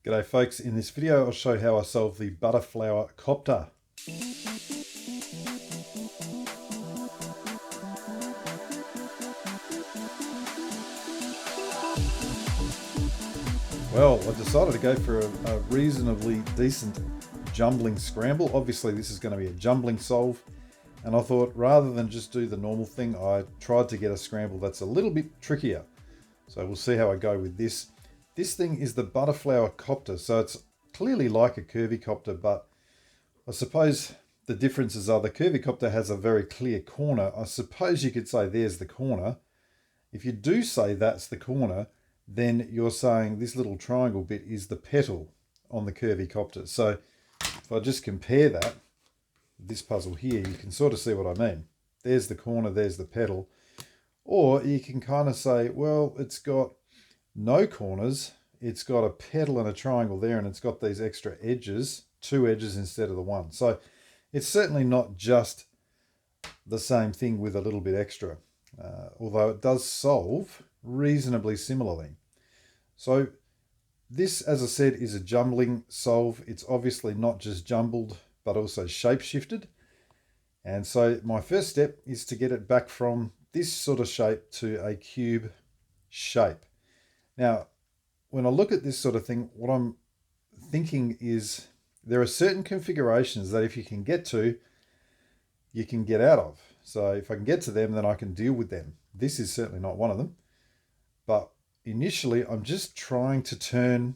G'day folks, in this video I'll show how I solve the Butterflower copter. Well, I decided to go for a reasonably decent jumbling scramble. Obviously this is going to be a jumbling solve, and I thought rather than just do the normal thing, I tried to get a scramble that's a little bit trickier. So we'll see how I go with this. This thing is the Butterflower copter, so it's clearly like a curvy copter, but I suppose the differences are the curvy copter has a very clear corner. I suppose you could say there's the corner. If you do say that's the corner, then you're saying this little triangle bit is the petal on the curvy copter. So if I just compare that, this puzzle here, you can sort of see what I mean. There's the corner, there's the petal. Or you can kind of say, well, it's got no corners, it's got a petal and a triangle there, and it's got these extra edges, two edges instead of the one. So it's certainly not just the same thing with a little bit extra, although it does solve reasonably similarly. So this, as I said, is a jumbling solve. It's obviously not just jumbled, but also shape-shifted. And so my first step is to get it back from this sort of shape to a cube shape. Now, when I look at this sort of thing, what I'm thinking is there are certain configurations that if you can get to, you can get out of. So if I can get to them, then I can deal with them. This is certainly not one of them. But initially, I'm just trying to turn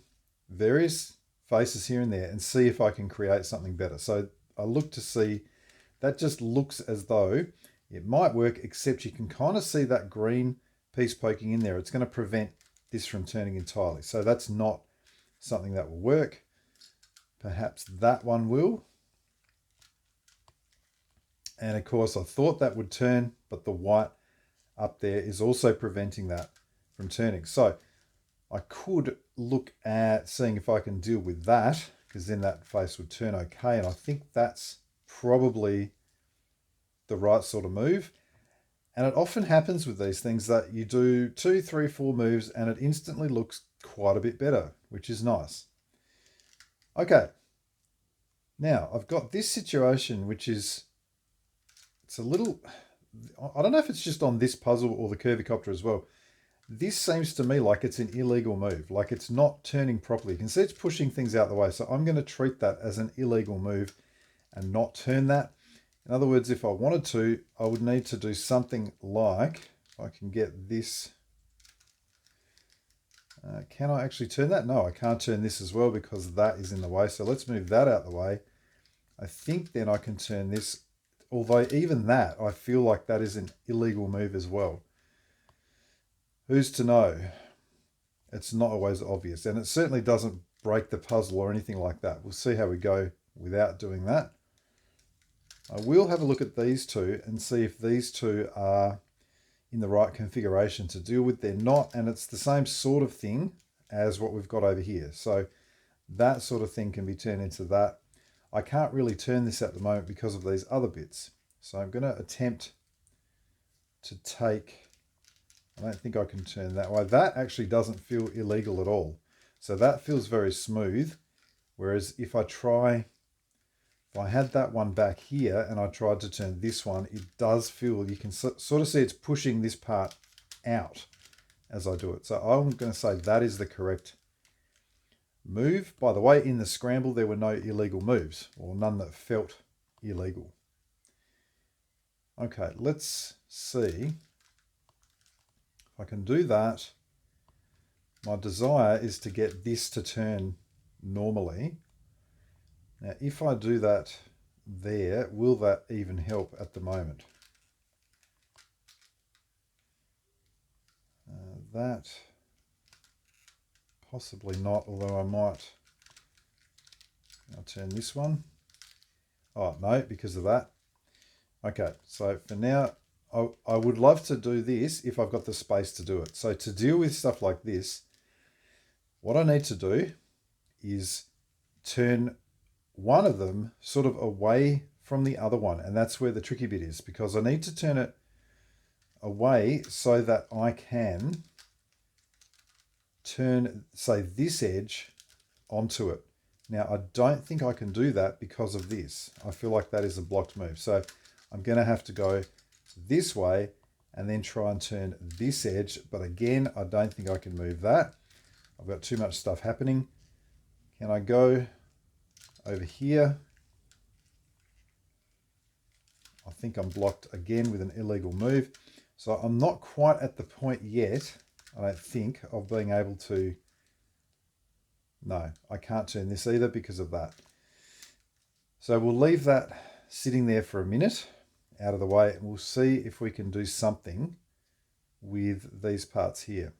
various faces here and there and see if I can create something better. So I look to see, that just looks as though it might work, except you can kind of see that green piece poking in there. It's going to prevent this from turning entirely. So that's not something that will work. Perhaps that one will. And of course I thought that would turn, but the white up there is also preventing that from turning. So I could look at seeing if I can deal with that, because then that face would turn okay. And I think that's probably the right sort of move. And it often happens with these things that you do 2, 3, 4 moves and it instantly looks quite a bit better, which is nice. Okay, now I've got this situation, which is, it's a little, I don't know if it's just on this puzzle or the curvy copter as well. This seems to me like it's an illegal move, like it's not turning properly. You can see it's pushing things out the way. So I'm going to treat that as an illegal move and not turn that. In other words, if I wanted to, I would need to do something like, if I can get this, can I actually turn that? No, I can't turn this as well because that is in the way. So let's move that out the way. I think then I can turn this, although even that, I feel like that is an illegal move as well. Who's to know? It's not always obvious, and it certainly doesn't break the puzzle or anything like that. We'll see how we go without doing that. I will have a look at these two and see if these two are in the right configuration to deal with. They're not, and it's the same sort of thing as what we've got over here. So that sort of thing can be turned into that. I can't really turn this at the moment because of these other bits. So I'm going to attempt to take, I don't think I can turn that way. That actually doesn't feel illegal at all. So that feels very smooth. Whereas if I try, if I had that one back here and I tried to turn this one, it does feel, you can sort of see it's pushing this part out as I do it. So I'm going to say that is the correct move. By the way, in the scramble, there were no illegal moves, or none that felt illegal. Okay, let's see if I can do that. My desire is to get this to turn normally. Now, if I do that there, will that even help at the moment? That, possibly not, although I might. I'll turn this one. Oh, no, because of that. Okay, so for now, I would love to do this if I've got the space to do it. So to deal with stuff like this, what I need to do is turn one of them sort of away from the other one, and that's where the tricky bit is, because I need to turn it away so that I can turn, say, this edge onto it. Now, I don't think I can do that because of this. I feel like that is a blocked move. So I'm going to have to go this way and then try and turn this edge. But again, I don't think I can move that. I've got too much stuff happening. Can I go over here? I think I'm blocked again with an illegal move. So I'm not quite at the point yet, I don't think, of being able to... No, I can't turn this either because of that. So we'll leave that sitting there for a minute out of the way, and we'll see if we can do something with these parts here.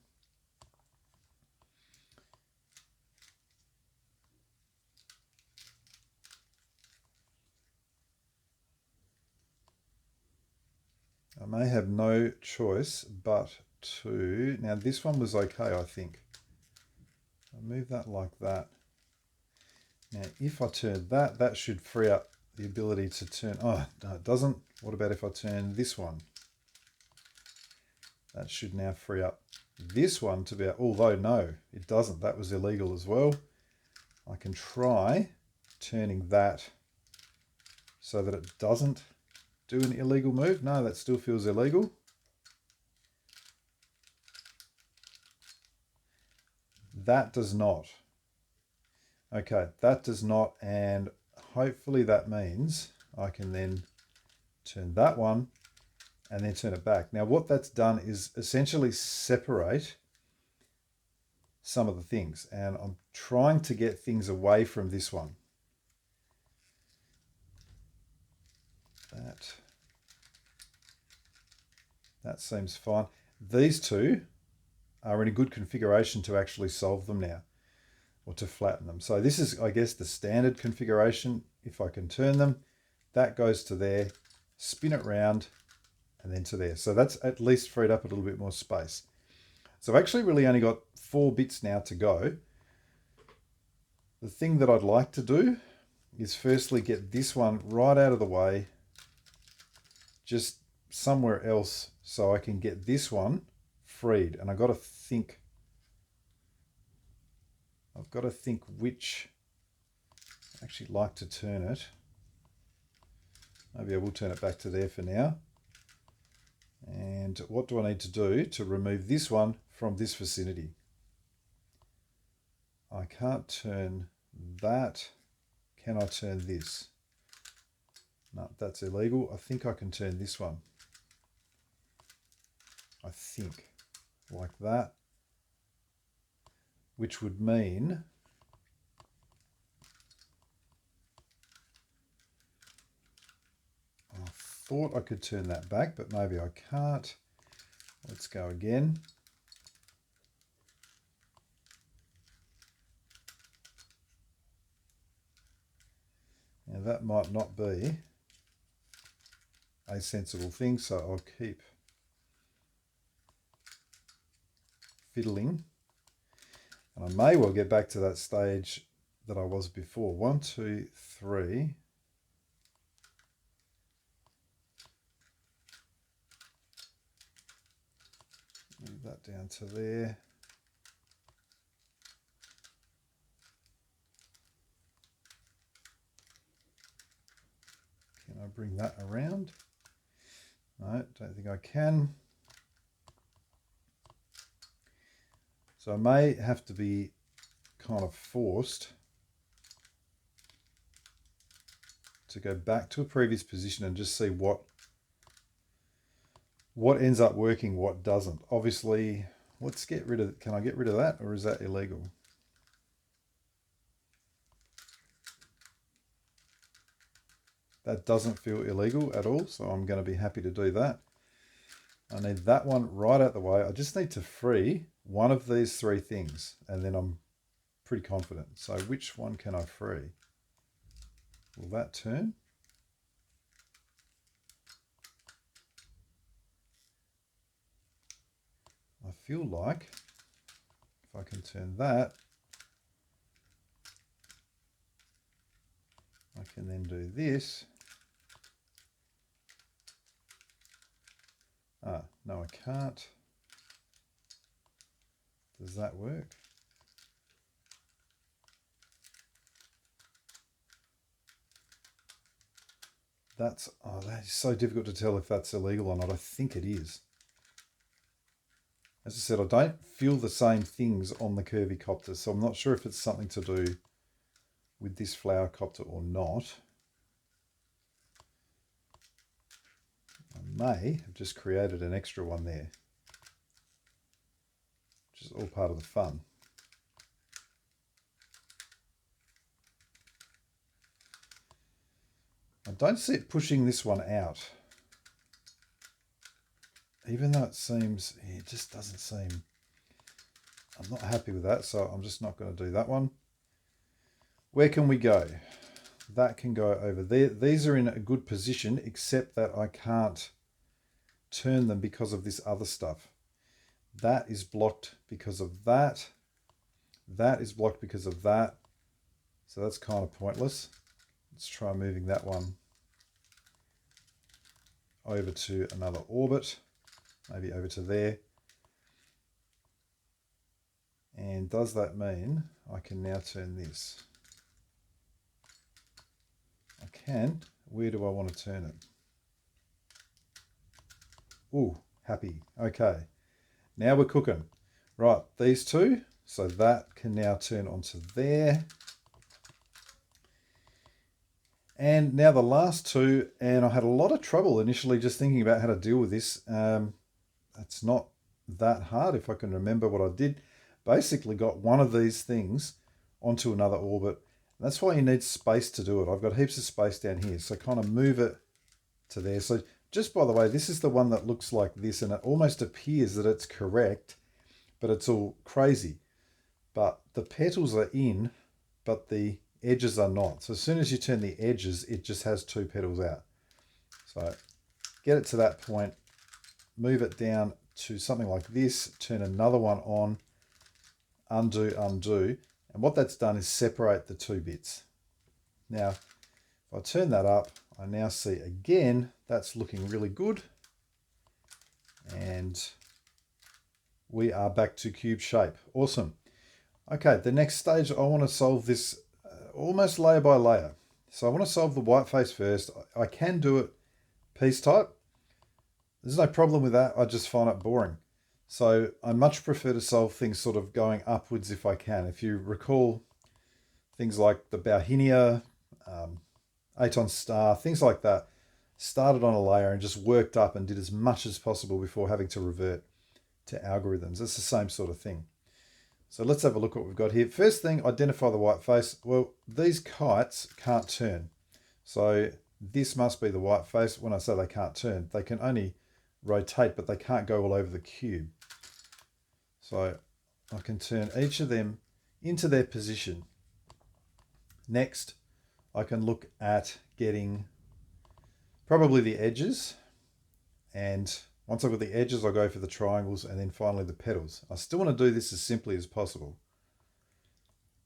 I may have no choice but to... Now this one was okay, I think. I'll move that like that. Now if I turn that, that should free up the ability to turn... Oh, no, it doesn't. What about if I turn this one? That should now free up this one to be... Although no, it doesn't. That was illegal as well. I can try turning that so that it doesn't do an illegal move. No, that still feels illegal. That does not. Okay, that does not, and hopefully that means I can then turn that one and then turn it back. Now what that's done is essentially separate some of the things, and I'm trying to get things away from this one. That seems fine. These two are in a good configuration to actually solve them now, or to flatten them. So this is, I guess, the standard configuration. If I can turn them, that goes to there, spin it round, and then to there. So that's at least freed up a little bit more space. So I've actually really only got 4 bits now to go. The thing that I'd like to do is firstly get this one right out of the way, just somewhere else, so I can get this one freed. And I've got to think which I actually like to turn it. Maybe I will turn it back to there for now. And what do I need to do to remove this one from this vicinity? I can't turn that. Can I turn this? No, that's illegal. I think I can turn this one. I think, like that. Which would mean I thought I could turn that back, but maybe I can't. Let's go again. Now that might not be a sensible thing, so I'll keep fiddling. And I may well get back to that stage that I was before. 1, 2, 3. Move that down to there. Can I bring that around? No, don't think I can. So I may have to be kind of forced to go back to a previous position and just see what ends up working, what doesn't. Obviously, let's get rid of, can I get rid of that, or is that illegal? That doesn't feel illegal at all, so I'm going to be happy to do that. I need that one right out the way. I just need to free one of these 3 things, and then I'm pretty confident. So which one can I free? Will that turn? I feel like if I can turn that, I can then do this. Ah, no, I can't. Does that work? that is so difficult to tell if that's illegal or not. I think it is. As I said, I don't feel the same things on the curvy copter, so I'm not sure if it's something to do with this flower copter or not. I may have just created an extra one there, which is all part of the fun. I don't see it pushing this one out. Even though it seems, it just doesn't seem, I'm not happy with that, so I'm just not going to do that one. Where can we go? That can go over there. These are in a good position, except that I can't turn them because of this other stuff. That is blocked because of that. That is blocked because of that. So that's kind of pointless. Let's try moving that one over to another orbit. Maybe over to there. And does that mean I can now turn this? I can. Where do I want to turn it? Ooh, happy. Okay. Now we're cooking. Right, these two. So that can now turn onto there. And now the last two, and I had a lot of trouble initially just thinking about how to deal with this. It's not that hard if I can remember what I did. Basically got one of these things onto another orbit. That's why you need space to do it. I've got heaps of space down here, so kind of move it to there. So just by the way, this is the one that looks like this, and it almost appears that it's correct, but it's all crazy. But the petals are in, but the edges are not. So as soon as you turn the edges, it just has two petals out. So get it to that point, move it down to something like this, turn another one on, undo, undo. And what that's done is separate the two bits. Now, if I turn that up, I now see again, that's looking really good. And we are back to cube shape. Awesome. Okay, the next stage, I want to solve this almost layer by layer. So I want to solve the white face first. I can do it piece type. There's no problem with that. I just find it boring. So I much prefer to solve things sort of going upwards if I can. If you recall things like the Bauhinia, Aton Star, things like that, started on a layer and just worked up and did as much as possible before having to revert to algorithms. It's the same sort of thing. So let's have a look at what we've got here. First thing, identify the white face. Well, these kites can't turn. So this must be the white face. When I say they can't turn, they can only rotate, but they can't go all over the cube. So I can turn each of them into their position. Next, I can look at getting probably the edges. And once I've got the edges, I'll go for the triangles and then finally the petals. I still want to do this as simply as possible.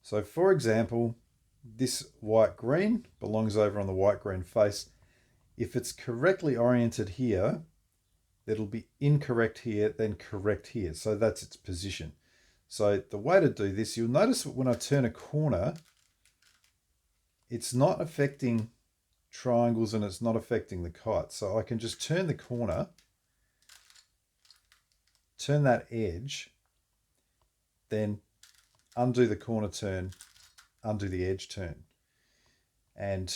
So for example, this white-green belongs over on the white-green face. If it's correctly oriented here, it'll be incorrect here, then correct here. So that's its position. So the way to do this, you'll notice that when I turn a corner, it's not affecting triangles and it's not affecting the kite. So I can just turn the corner, turn that edge, then undo the corner turn, undo the edge turn. And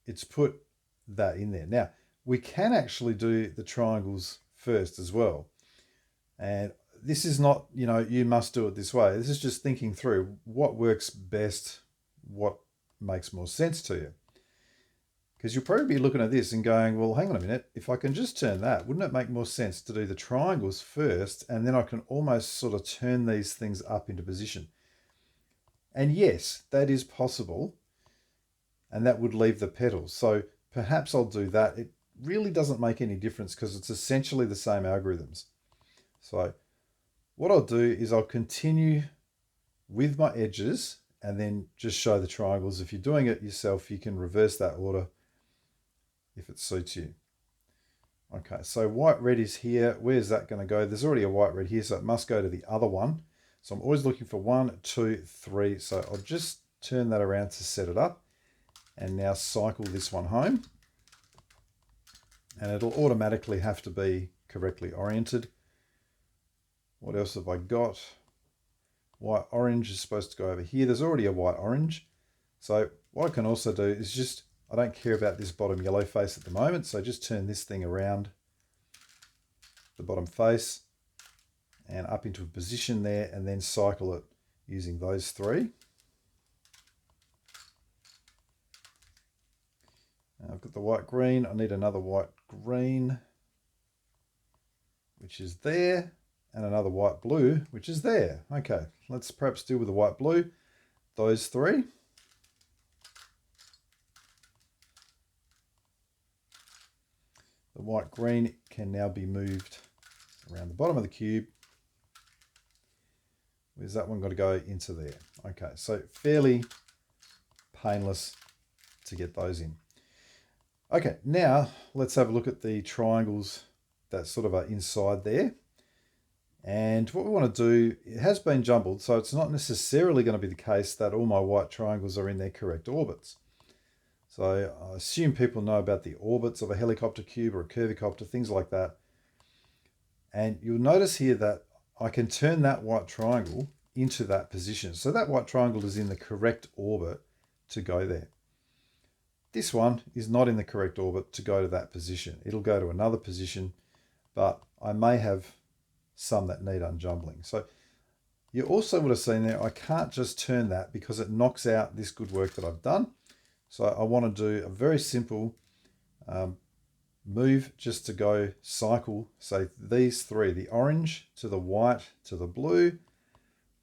it's put that in there. Now, we can actually do the triangles first as well. And this is not, you must do it this way. This is just thinking through what works best, what makes more sense to you. Because you'll probably be looking at this and going, well, hang on a minute, if I can just turn that, wouldn't it make more sense to do the triangles first, and then I can almost sort of turn these things up into position? And yes, that is possible, and that would leave the petals. So perhaps I'll do that. It really doesn't make any difference because it's essentially the same algorithms. So what I'll do is I'll continue with my edges and then just show the triangles. If you're doing it yourself, you can reverse that order if it suits you. Okay, so white red is here. Where's that going to go? There's already a white red here, so it must go to the other one. So I'm always looking for 1, 2, 3. So I'll just turn that around to set it up and now cycle this one home. and it'll automatically have to be correctly oriented. What else have I got? White orange is supposed to go over here. There's already a white orange. So what I can also do is just, I don't care about this bottom yellow face at the moment, so just turn this thing around the bottom face and up into a position there, and then cycle it using those three. Now I've got the white green. I need another white green, which is there, and another white blue, which is there. Okay, let's perhaps do with the white blue, those three. The white green can now be moved around the bottom of the cube. Where's that one got to go? Into there. Okay, so fairly painless to get those in. Okay, now let's have a look at the triangles that sort of are inside there. And what we want to do, it has been jumbled, so it's not necessarily going to be the case that all my white triangles are in their correct orbits. So I assume people know about the orbits of a helicopter cube or a curvicopter, things like that. And you'll notice here that I can turn that white triangle into that position. So that white triangle is in the correct orbit to go there. This one is not in the correct orbit to go to that position. It'll go to another position, but I may have some that need unjumbling. So you also would have seen there, I can't just turn that because it knocks out this good work that I've done. So I want to do a very simple move just to go cycle, say these three, the orange to the white to the blue,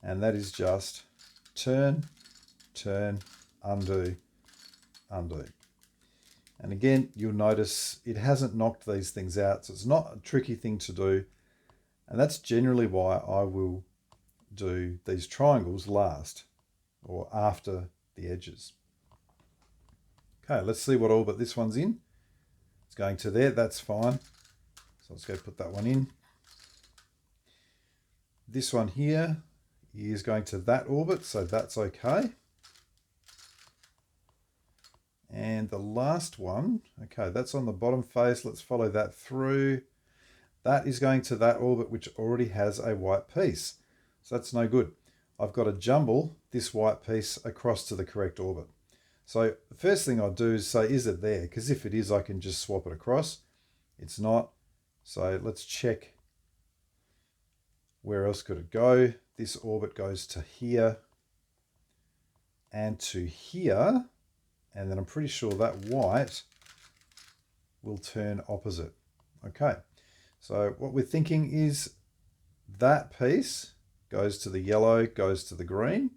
and that is just turn, turn, undo, undo. And again, you'll notice it hasn't knocked these things out, so it's not a tricky thing to do, and that's generally why I will do these triangles last or after the edges. Okay, let's see what orbit this one's in. It's going to there, that's fine. So let's go put that one in. This one here is going to that orbit, so that's okay. And the last one, okay, that's on the bottom face. Let's follow that through. That is going to that orbit, which already has a white piece. So that's no good. I've got to jumble this white piece across to the correct orbit. So the first thing I'll do is say, is it there? Because if it is, I can just swap it across. It's not. So let's check where else could it go. This orbit goes to here and to here. And then I'm pretty sure that white will turn opposite. Okay. So what we're thinking is that piece goes to the yellow, goes to the green.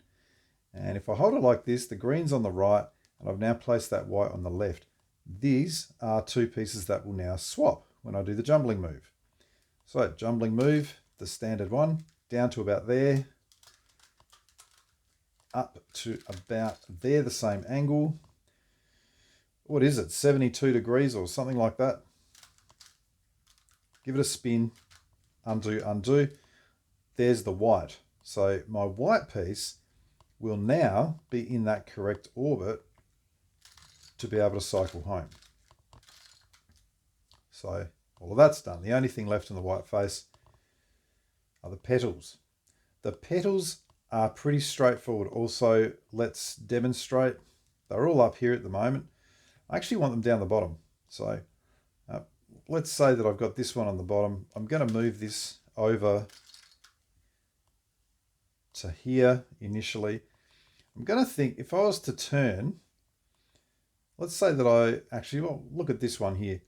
And if I hold it like this, the green's on the right, and I've now placed that white on the left. These are two pieces that will now swap when I do the jumbling move. So jumbling move, the standard one, down to about there, up to about there, the same angle. What is it, 72 degrees or something like that? Give it a spin, undo, undo. There's the white. So my white piece will now be in that correct orbit to be able to cycle home. So all of that's done. The only thing left in the white face are the petals. The petals are pretty straightforward. Also, let's demonstrate. They're all up here at the moment. I actually want them down the bottom. So let's say that I've got this one on the bottom. I'm going to move this over to here initially. I'm going to think if I was to turn, let's say that I actually, well, look at this one here.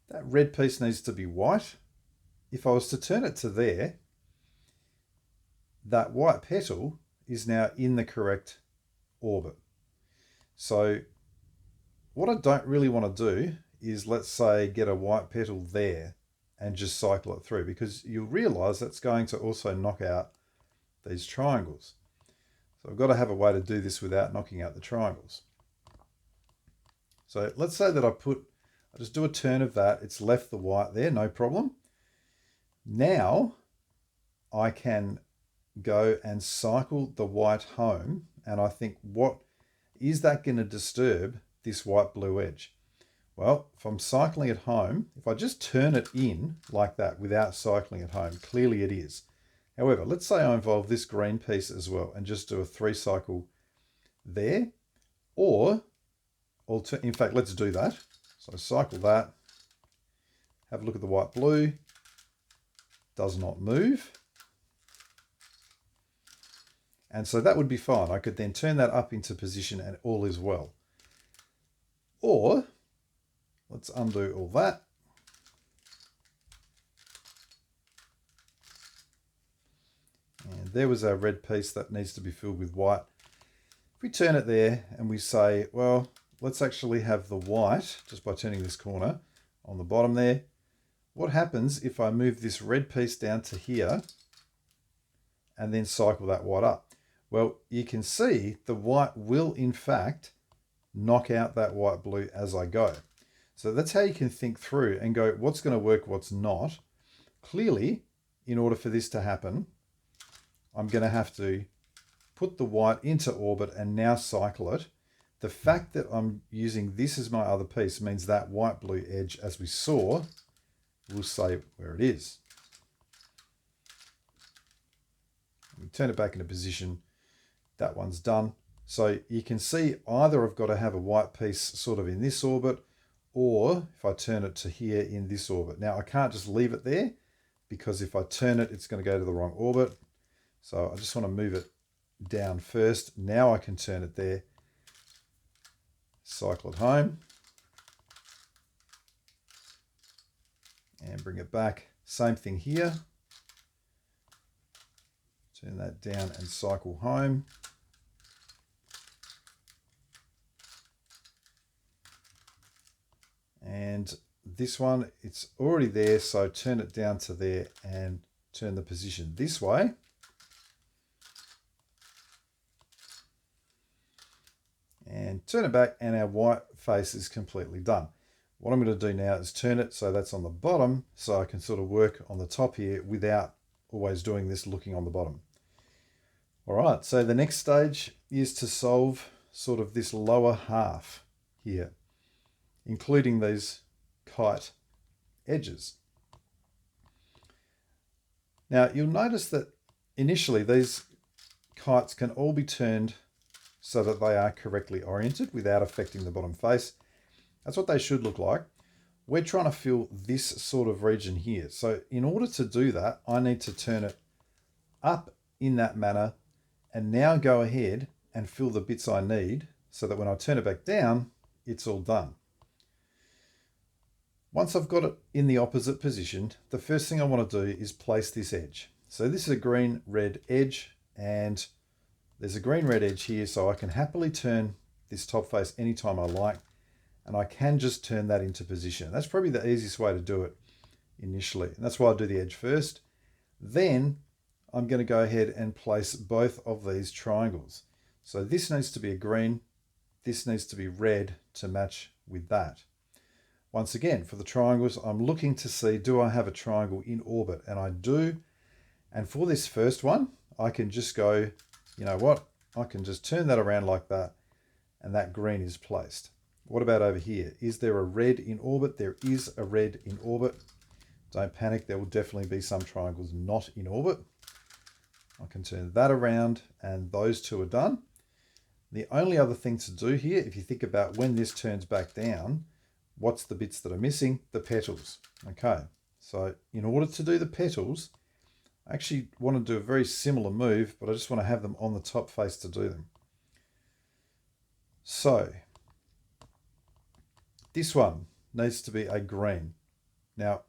That red piece needs to be white. If I was to turn it to there, that white petal is now in the correct orbit. So what I don't really want to do is, let's say, get a white petal there and just cycle it through, because you'll realize that's going to also knock out these triangles. So I've got to have a way to do this without knocking out the triangles. So let's say that I just do a turn of that. It's left the white there, no problem. Now I can go and cycle the white home. And I think, what is that going to disturb this white blue edge? Well, if I'm cycling at home, if I just turn it in like that without cycling at home, clearly it is. However, let's say I involve this green piece as well and just do a 3 cycle there, or in fact, let's do that. So cycle that, have a look at the white blue, does not move. And so that would be fine. I could then turn that up into position and all is well. Or let's undo all that. And there was our red piece that needs to be filled with white. If we turn it there and we say, well, let's actually have the white, just by turning this corner on the bottom there. What happens if I move this red piece down to here and then cycle that white up? Well, you can see the white will in fact knock out that white blue as I go. So that's how you can think through and go, what's going to work, what's not. Clearly, in order for this to happen, I'm going to have to put the white into orbit and now cycle it. The fact that I'm using this as my other piece means that white blue edge, as we saw, will say where it is. We turn it back into position. That one's done. So you can see either I've got to have a white piece sort of in this orbit, or if I turn it to here in this orbit. Now I can't just leave it there, because if I turn it, it's going to go to the wrong orbit. So I just want to move it down first. Now I can turn it there, cycle it home, and bring it back. Same thing here. Turn that down and cycle home. And this one, it's already there, so turn it down to there and turn the position this way. And turn it back, and our white face is completely done. What I'm going to do now is turn it so that's on the bottom, so I can sort of work on the top here without always doing this looking on the bottom. All right, so the next stage is to solve sort of this lower half here, including these kite edges. Now you'll notice that initially these kites can all be turned so that they are correctly oriented without affecting the bottom face. That's what they should look like. We're trying to fill this sort of region here. So in order to do that, I need to turn it up in that manner and now go ahead and fill the bits I need so that when I turn it back down, it's all done. Once I've got it in the opposite position, the first thing I want to do is place this edge. So this is a green-red edge, and there's a green-red edge here, so I can happily turn this top face anytime I like, and I can just turn that into position. That's probably the easiest way to do it initially, and that's why I do the edge first. Then I'm going to go ahead and place both of these triangles. So this needs to be a green, this needs to be red to match with that. Once again, for the triangles, I'm looking to see, do I have a triangle in orbit? And I do. And for this first one, I can just go, you know what? I can just turn that around like that, and that green is placed. What about over here? Is there a red in orbit? There is a red in orbit. Don't panic, there will definitely be some triangles not in orbit. I can turn that around, and those two are done. The only other thing to do here, if you think about when this turns back down, what's the bits that are missing? The petals. Okay, so in order to do the petals, I actually want to do a very similar move, but I just want to have them on the top face to do them. So this one needs to be a green. Now,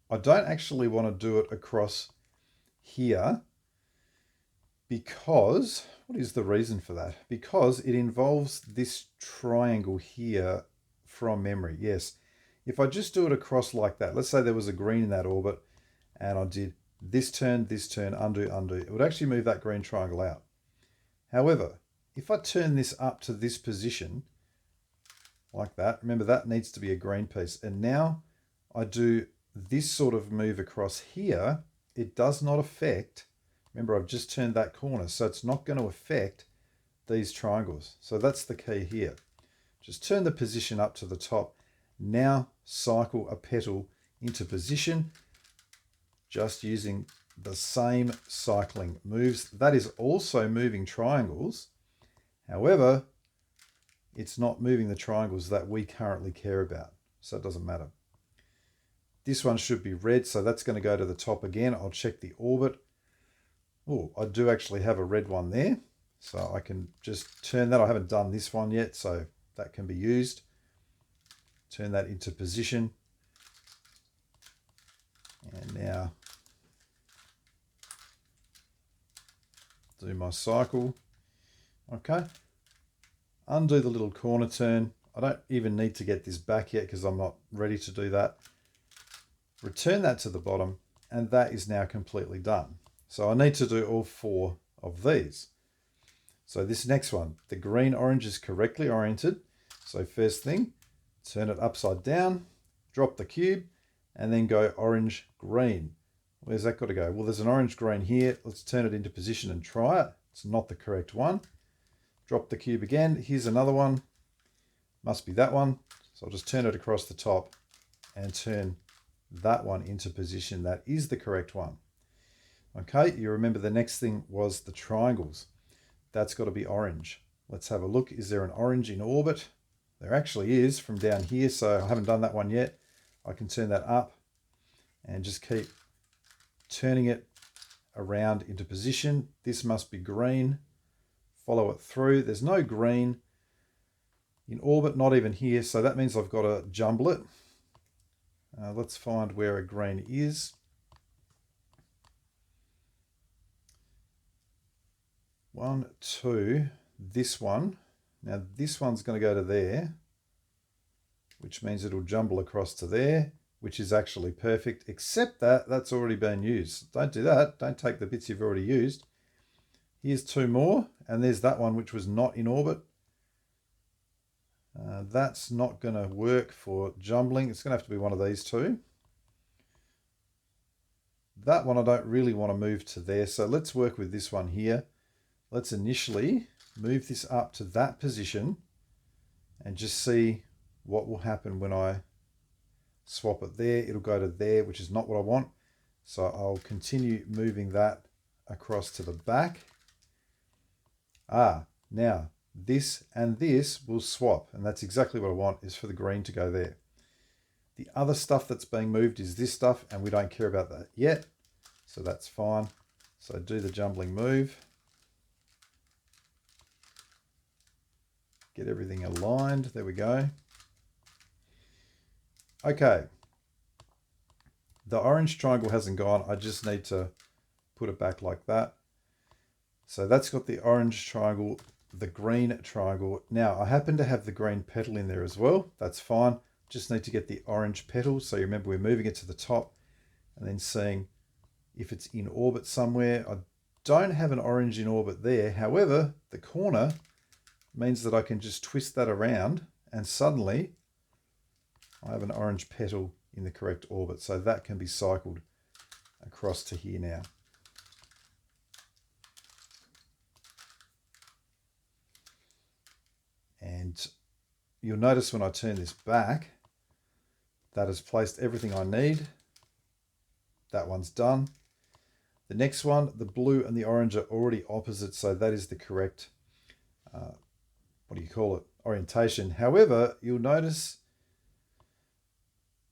I don't actually want to do it across here because, what is the reason for that? Because it involves this triangle here from memory. Yes, if I just do it across like that, let's say there was a green in that orbit and I did this turn, undo, undo, it would actually move that green triangle out. However, if I turn this up to this position like that, remember that needs to be a green piece, and now I do this sort of move across here, it does not affect, remember I've just turned that corner, so it's not going to affect these triangles. So that's the key here. Just turn the position up to the top, Now cycle a petal into position, just using the same cycling moves. That is also moving triangles. However, it's not moving the triangles that we currently care about, so it doesn't matter. This one should be red, so that's going to go to the top again. I'll check the orbit. Oh, I do actually have a red one there, so I can just turn that. I haven't done this one yet, so that can be used. Turn that into position. And now do my cycle. Okay. Undo the little corner turn. I don't even need to get this back yet because I'm not ready to do that. Return that to the bottom, and that is now completely done. So I need to do all 4 of these. So this next one, the green orange is correctly oriented. So first thing, turn it upside down, drop the cube, and then go orange green. Where's that got to go? Well, there's an orange green here. Let's turn it into position and try it. It's not the correct one. Drop the cube again. Here's another one. Must be that one. So I'll just turn it across the top and turn that one into position. That is the correct one. Okay, you remember the next thing was the triangles. That's got to be orange. Let's have a look. Is there an orange in orbit? There actually is from down here, so I haven't done that one yet. I can turn that up and just keep turning it around into position. This must be green. Follow it through. There's no green in orbit, not even here, so that means I've got to jumble it. Let's find where a green is. One, two, this one. Now this one's going to go to there, which means it'll jumble across to there, which is actually perfect, except that that's already been used. Don't do that. Don't take the bits you've already used. Here's 2 more, and there's that one which was not in orbit. That's not going to work for jumbling. It's going to have to be one of these 2. That one I don't really want to move to there, so let's work with this one here. Let's initially move this up to that position and just see what will happen when I swap it there. It'll go to there, which is not what I want. So I'll continue moving that across to the back. Now this and this will swap, and that's exactly what I want, is for the green to go there. The other stuff that's being moved is this stuff, and we don't care about that yet, so that's fine. So do the jumbling move. Get everything aligned. There we go. Okay. The orange triangle hasn't gone. I just need to put it back like that. So that's got the orange triangle, the green triangle. Now, I happen to have the green petal in there as well. That's fine. Just need to get the orange petal. So you remember we're moving it to the top and then seeing if it's in orbit somewhere. I don't have an orange in orbit there. However, the corner means that I can just twist that around and suddenly I have an orange petal in the correct orbit. So that can be cycled across to here now. And you'll notice when I turn this back, that has placed everything I need. That one's done. The next one, the blue and the orange are already opposite, so that is the correct, orientation. However, you'll notice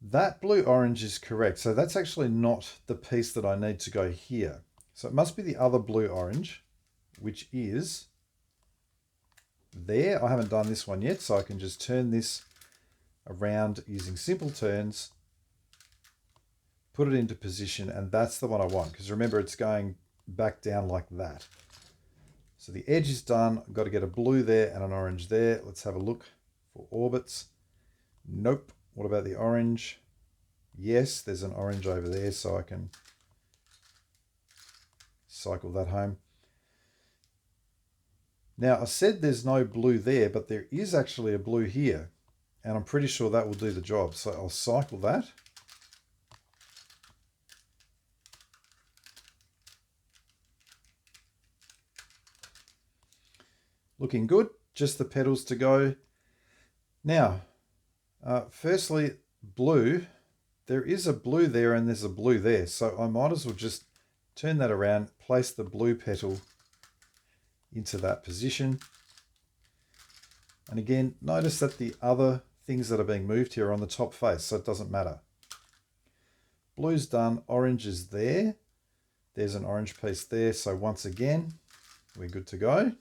that blue-orange is correct. So that's actually not the piece that I need to go here. So it must be the other blue-orange, which is there. I haven't done this one yet, so I can just turn this around using simple turns, put it into position, and that's the one I want, because remember it's going back down like that. So the edge is done. I've got to get a blue there and an orange there. Let's have a look for orbits. Nope. What about the orange? Yes, there's an orange over there, so I can cycle that home. Now, I said there's no blue there, but there is actually a blue here, and I'm pretty sure that will do the job. So I'll cycle that. Looking good, just the petals to go. Now, Firstly, blue. There is a blue there and there's a blue there. So I might as well just turn that around, place the blue petal into that position. And again, notice that the other things that are being moved here are on the top face, so it doesn't matter. Blue's done, orange is there. There's an orange piece there. So once again, we're good to go.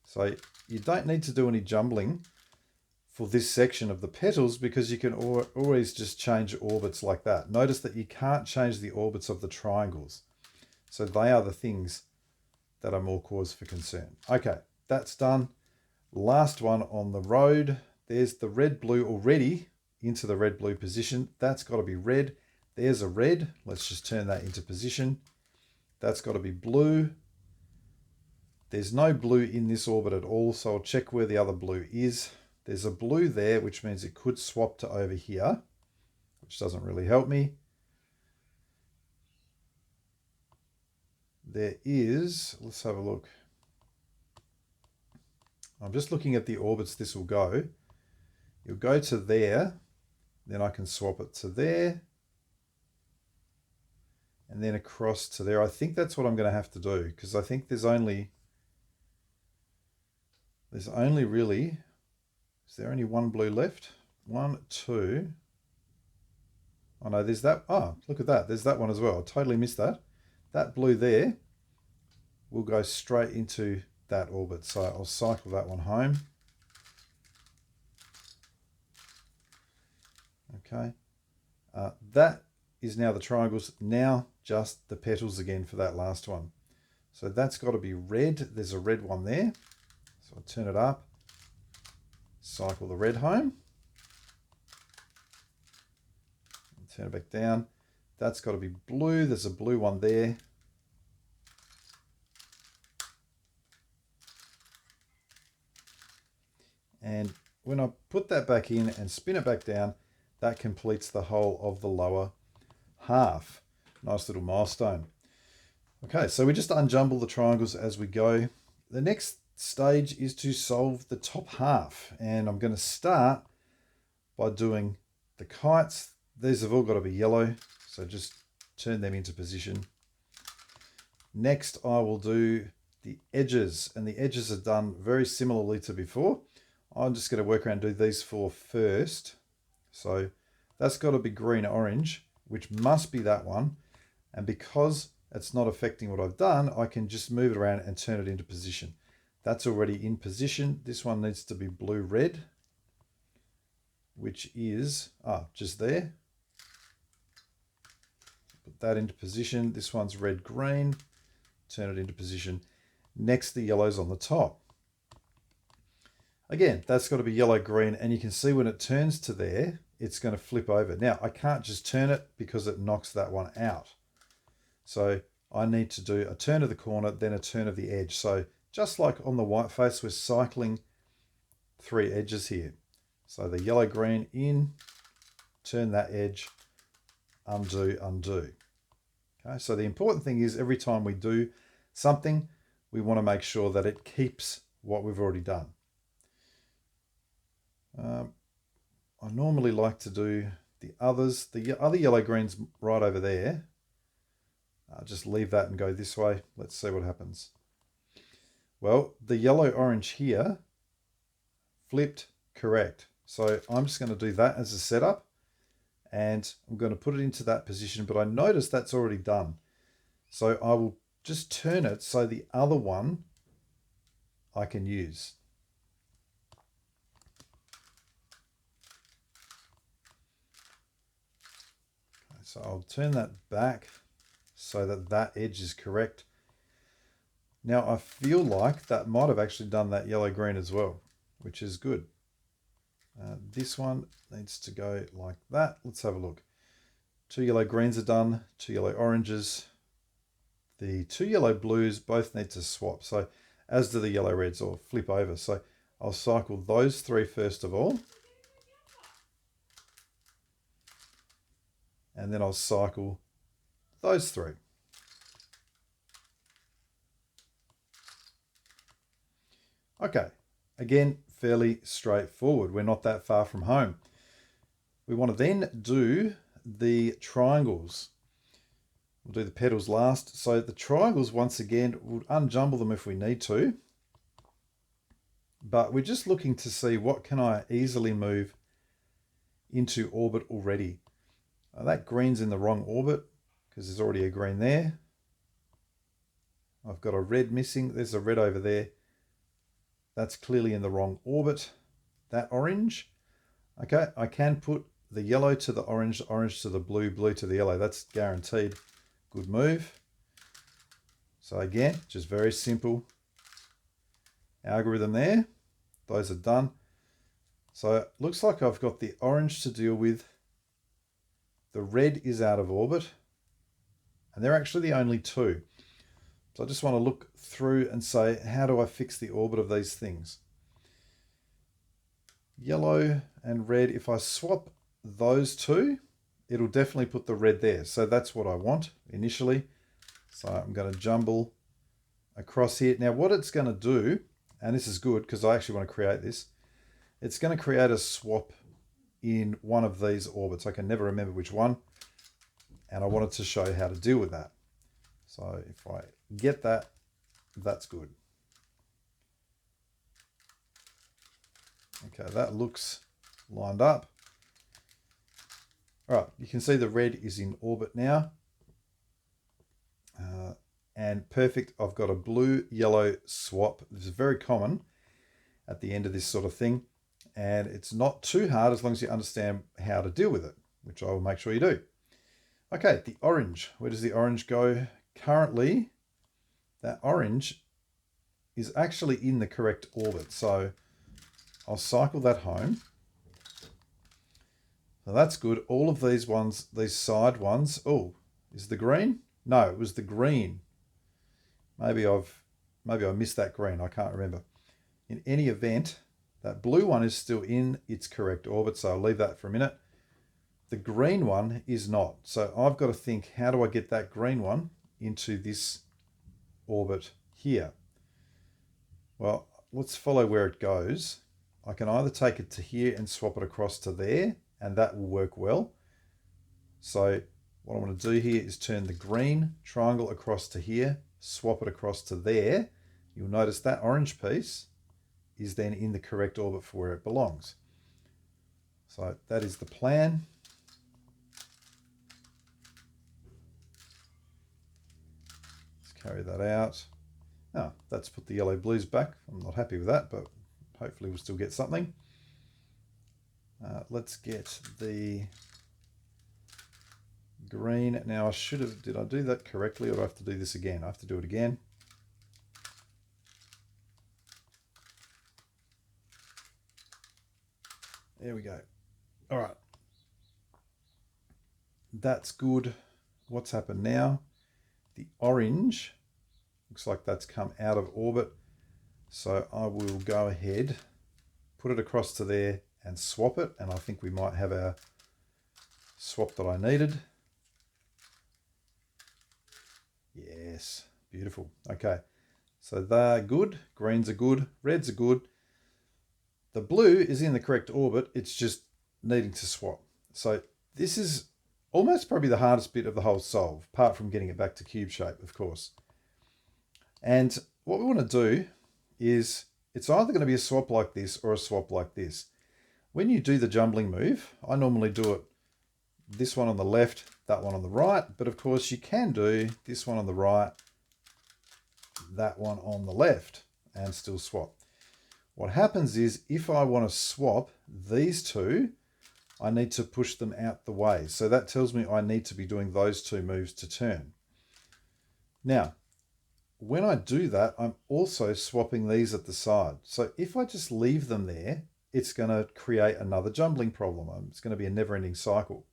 So you don't need to do any jumbling for this section of the petals because you can always just change orbits like that. Notice that you can't change the orbits of the triangles. So they are the things that are more cause for concern. Okay, that's done. Last one on the road. There's the red-blue already into the red-blue position. That's got to be red. There's a red. Let's just turn that into position. That's got to be blue. There's no blue in this orbit at all, so I'll check where the other blue is. There's a blue there, which means it could swap to over here, which doesn't really help me. There is, let's have a look. I'm just looking at the orbits this will go. You'll go to there, then I can swap it to there, and then across to there. I think that's what I'm going to have to do, because I think there's only really, is there only one blue left? 1, 2. Oh no, there's that. Oh, look at that. There's that one as well. I totally missed that. That blue there will go straight into that orbit. So I'll cycle that one home. Okay. That is now the triangles. Now just the petals again for that last one. So that's got to be red. There's a red one there. So I'll turn it up, cycle the red home, and turn it back down. That's got to be blue. There's a blue one there. And when I put that back in and spin it back down, that completes the whole of the lower half. Nice little milestone. Okay, so we just unjumble the triangles as we go. The next stage is to solve the top half, and I'm going to start by doing the kites. These have all got to be yellow, so just turn them into position. Next I will do the edges, and the edges are done very similarly to before. I'm just going to work around and do these 4 first. So that's got to be green orange, which must be that one, and because it's not affecting what I've done, I can just move it around and turn it into position. That's already in position. This one needs to be blue-red, which is just there. Put that into position. This one's red-green. Turn it into position. Next, the yellow's on the top. Again, that's got to be yellow-green, and you can see when it turns to there, it's going to flip over. Now, I can't just turn it because it knocks that one out. So I need to do a turn of the corner, then a turn of the edge. So just like on the white face, we're cycling 3 edges here. So the yellow-green in, turn that edge, undo, undo. Okay, so the important thing is every time we do something, we want to make sure that it keeps what we've already done. I normally like to do the others. The other yellow-green's right over there. I'll just leave that and go this way. Let's see what happens. Well, the yellow-orange here flipped correct. So I'm just going to do that as a setup, and I'm going to put it into that position, but I notice that's already done. So I will just turn it so the other one I can use. Okay, so I'll turn that back so that that edge is correct. Now I feel like that might have actually done that yellow-green as well, which is good. This one needs to go like that. Let's have a look. 2 yellow-greens are done, 2 yellow-oranges. The 2 yellow-blues both need to swap, so as do the yellow-reds, or flip over. So I'll cycle those 3 first of all. And then I'll cycle those 3. Okay, again, fairly straightforward. We're not that far from home. We want to then do the triangles. We'll do the petals last. So the triangles, once again, we'll unjumble them if we need to. But we're just looking to see what can I easily move into orbit already. That green's in the wrong orbit because there's already a green there. I've got a red missing. There's a red over there. That's clearly in the wrong orbit. That orange. Okay, I can put the yellow to the orange, orange to the blue, blue to the yellow. That's guaranteed. Good move. So again, just very simple algorithm there. Those are done. So it looks like I've got the orange to deal with. The red is out of orbit. And they're actually the only two. So I just want to look through and say, how do I fix the orbit of these things? Yellow and red, if I swap those two, it'll definitely put the red there. So that's what I want initially. So I'm going to jumble across here. Now what it's going to do, and this is good because I actually want to create this, it's going to create a swap in one of these orbits. I can never remember which one. And I wanted to show you how to deal with that. So if I get that, that's good. Okay, that looks lined up. All right, you can see the red is in orbit now. And perfect, I've got a blue-yellow swap. This is very common at the end of this sort of thing. And it's not too hard as long as you understand how to deal with it, which I will make sure you do. Okay, the orange. Where does the orange go? Currently, that orange is actually in the correct orbit. So I'll cycle that home. So that's good. All of these ones, these side ones. Oh, is the green? No, it was the green. Maybe I missed that green. I can't remember. In any event, that blue one is still in its correct orbit. So I'll leave that for a minute. The green one is not. So I've got to think, how do I get that green one into this orbit here? Well, let's follow where it goes. I can either take it to here and swap it across to there, and that will work well. So what I want to do here is turn the green triangle across to here, swap it across to there. You'll notice that orange piece is then in the correct orbit for where it belongs. So that is the plan. Let's carry that out. Oh, that's put the yellow blues back. I'm not happy with that, but hopefully we'll still get something. Let's get the green. Now I should have, did I do that correctly or do I have to do this again? I have to do it again. There we go. All right. That's good. What's happened now? The orange looks like that's come out of orbit. So I will go ahead, put it across to there and swap it. And I think we might have our swap that I needed. Yes, beautiful. Okay, so they're good. Greens are good. Reds are good. The blue is in the correct orbit. It's just needing to swap. So this is almost probably the hardest bit of the whole solve, apart from getting it back to cube shape, of course. And what we want to do is it's either going to be a swap like this or a swap like this. When you do the jumbling move, I normally do it this one on the left, that one on the right, but of course you can do this one on the right, that one on the left, and still swap. What happens is if I want to swap these two, I need to push them out the way. So that tells me I need to be doing those two moves to turn. Now, when I do that, I'm also swapping these at the side. So if I just leave them there, it's going to create another jumbling problem. It's going to be a never-ending cycle.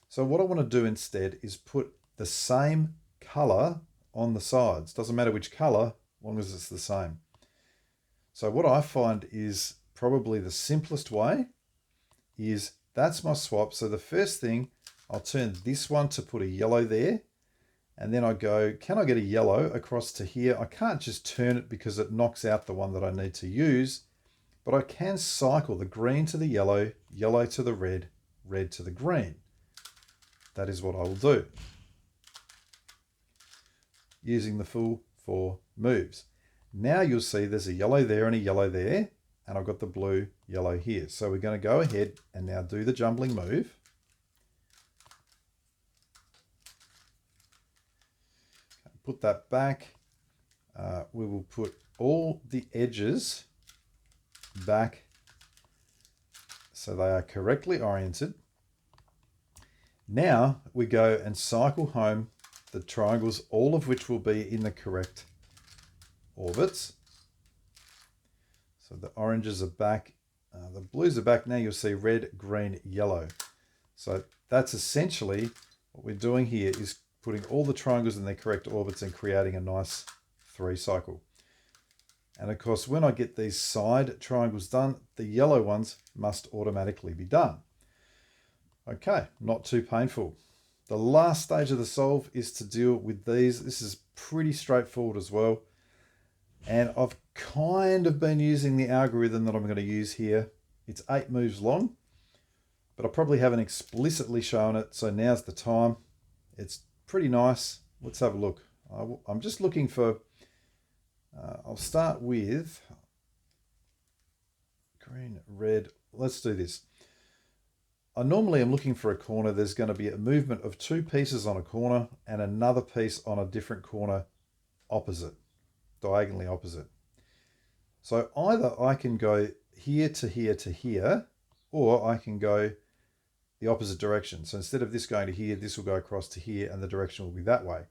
So what I want to do instead is put the same color on the sides. Doesn't matter which color, as long as it's the same. So what I find is probably the simplest way is that's my swap. So the first thing, I'll turn this one to put a yellow there. And then I go, can I get a yellow across to here? I can't just turn it because it knocks out the one that I need to use. but I can cycle the green to the yellow, yellow to the red, red to the green. That is what I will do, using the full 4 moves. Now you'll see there's a yellow there and a yellow there, and I've got the blue, yellow here. So we're going to go ahead and now do the jumbling move. Put that back. We will put all the edges back so they are correctly oriented. Now we go and cycle home the triangles, all of which will be in the correct orbits. So the oranges are back, the blues are back. Now you'll see red, green, yellow. So that's essentially what we're doing here, is putting all the triangles in their correct orbits and creating a nice 3 cycle. And of course, when I get these side triangles done, the yellow ones must automatically be done. Okay, not too painful. The last stage of the solve is to deal with these. This is pretty straightforward as well. And I've kind of been using the algorithm that I'm going to use here. It's 8 moves long, but I probably haven't explicitly shown it. So now's the time. It's pretty nice. Let's have a look. I'm just looking for, I'll start with green, red. Let's do this. I normally am looking for a corner. There's going to be a movement of 2 pieces on a corner and another piece on a different corner opposite, diagonally opposite. So either I can go here to here to here, or I can go the opposite direction. So instead of this going to here, this will go across to here, and the direction will be that way.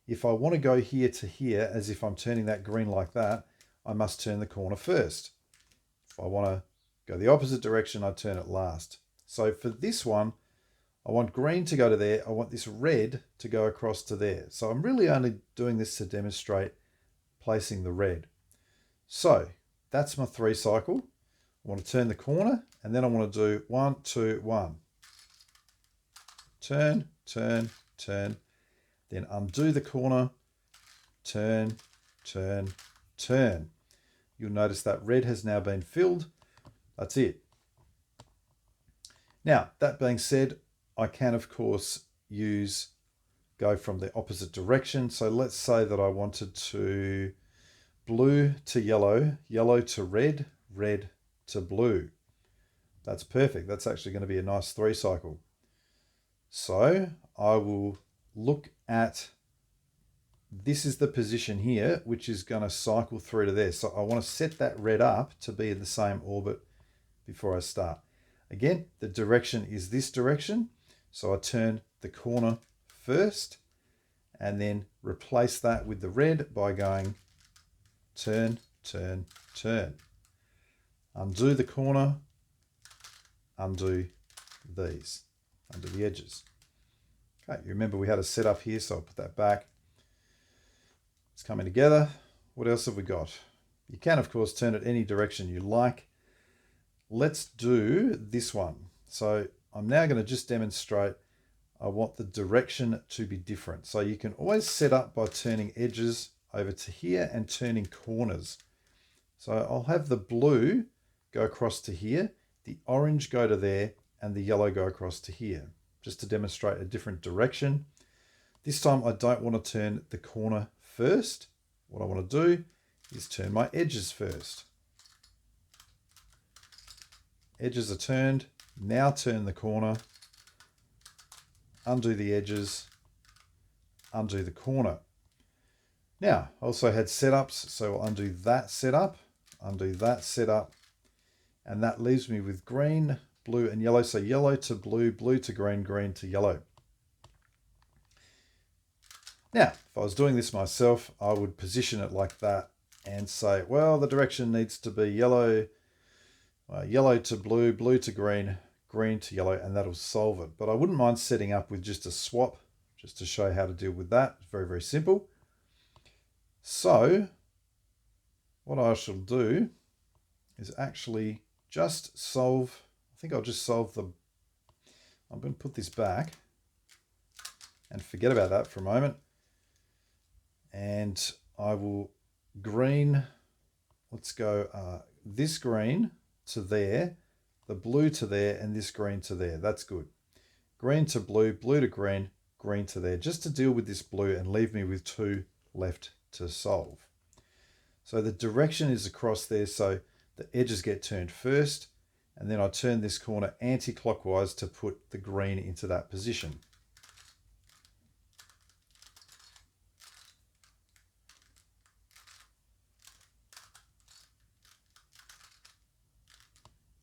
If I want to go here to here, as if I'm turning that green like that, I must turn the corner first. If I want to go the opposite direction, I turn it last. So for this one, I want green to go to there. I want this red to go across to there. So I'm really only doing this to demonstrate placing the red. So that's my 3 cycle. I want to turn the corner, and then I want to do 1, 2, 1. Turn, turn, turn. Then undo the corner, turn, turn, turn. You'll notice that red has now been filled. That's it. Now, that being said, I can, of course, go from the opposite direction. So let's say that I wanted to blue to yellow, yellow to red, red to blue. That's perfect. That's actually going to be a nice 3 cycle. So I will look at, this is the position here, which is going to cycle through to there. So I want to set that red up to be in the same orbit before I start. Again, the direction is this direction. So I turn the corner first and then replace that with the red by going turn, turn, turn. Undo the corner, undo these, undo the edges. Okay, you remember we had a setup here, so I'll put that back. It's coming together. What else have we got? You can, of course, turn it any direction you like. Let's do this one. So I'm now going to just demonstrate, I want the direction to be different. So you can always set up by turning edges over to here and turning corners. So I'll have the blue go across to here, the orange go to there, and the yellow go across to here, just to demonstrate a different direction. This time I don't want to turn the corner first. What I want to do is turn my edges first. Edges are turned. Now turn the corner, undo the edges, undo the corner. Now, I also had setups, so I'll undo that setup, undo that setup, and that leaves me with green, blue, and yellow. So yellow to blue, blue to green, green to yellow. Now, if I was doing this myself, I would position it like that and say, well, the direction needs to be yellow, yellow to blue, blue to green, green to yellow, and that'll solve it. But I wouldn't mind setting up with just a swap, just to show how to deal with that. It's very, very simple. So what I shall do is actually just solve, I think I'll just solve I'm going to put this back and forget about that for a moment. And I will green, let's go this green to there, the blue to there, and this green to there. That's good. Green to blue, blue to green, green to there, just to deal with this blue and leave me with 2 left to solve. So the direction is across there, so the edges get turned first, and then I turn this corner anti-clockwise to put the green into that position.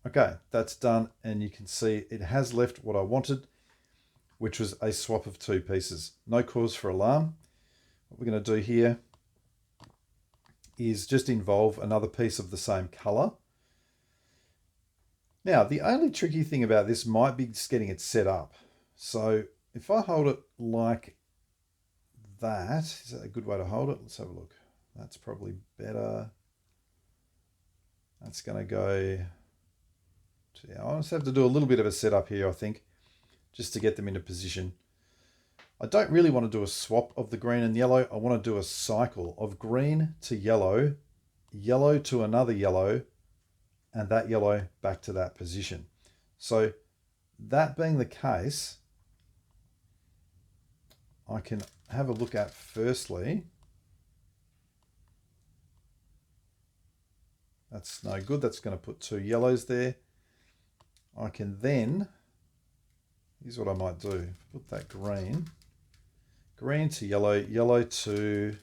Okay, that's done, and you can see it has left what I wanted, which was a swap of 2 pieces. No cause for alarm. What we're going to do here is just involve another piece of the same color. Now, the only tricky thing about this might be just getting it set up. So if I hold it like that, is that a good way to hold it? Let's have a look. That's probably better. That's going to go... Yeah, I just have to do a little bit of a setup here, I think, just to get them into position. I don't really want to do a swap of the green and yellow. I want to do a cycle of green to yellow, yellow to another yellow, and that yellow back to that position. So that being the case, I can have a look at firstly. That's no good. That's going to put 2 yellows there. I can then, here's what I might do. Put that green to yellow, yellow to,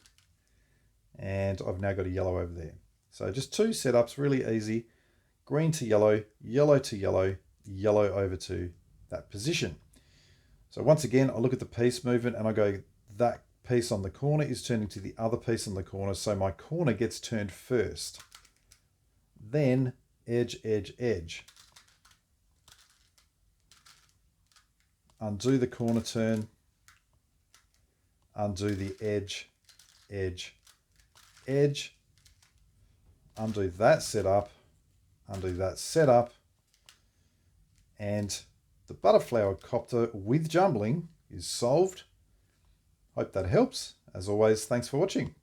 and I've now got a yellow over there. So just 2 setups, really easy. Green to yellow, yellow to yellow, yellow over to that position. So once again, I look at the piece movement and I go, that piece on the corner is turning to the other piece on the corner. So my corner gets turned first. Then edge, edge, edge. Undo the corner turn, undo the edge, edge, edge, undo that setup, undo that setup, and the Butterflower copter with jumbling is solved. Hope that helps. As always, thanks for watching.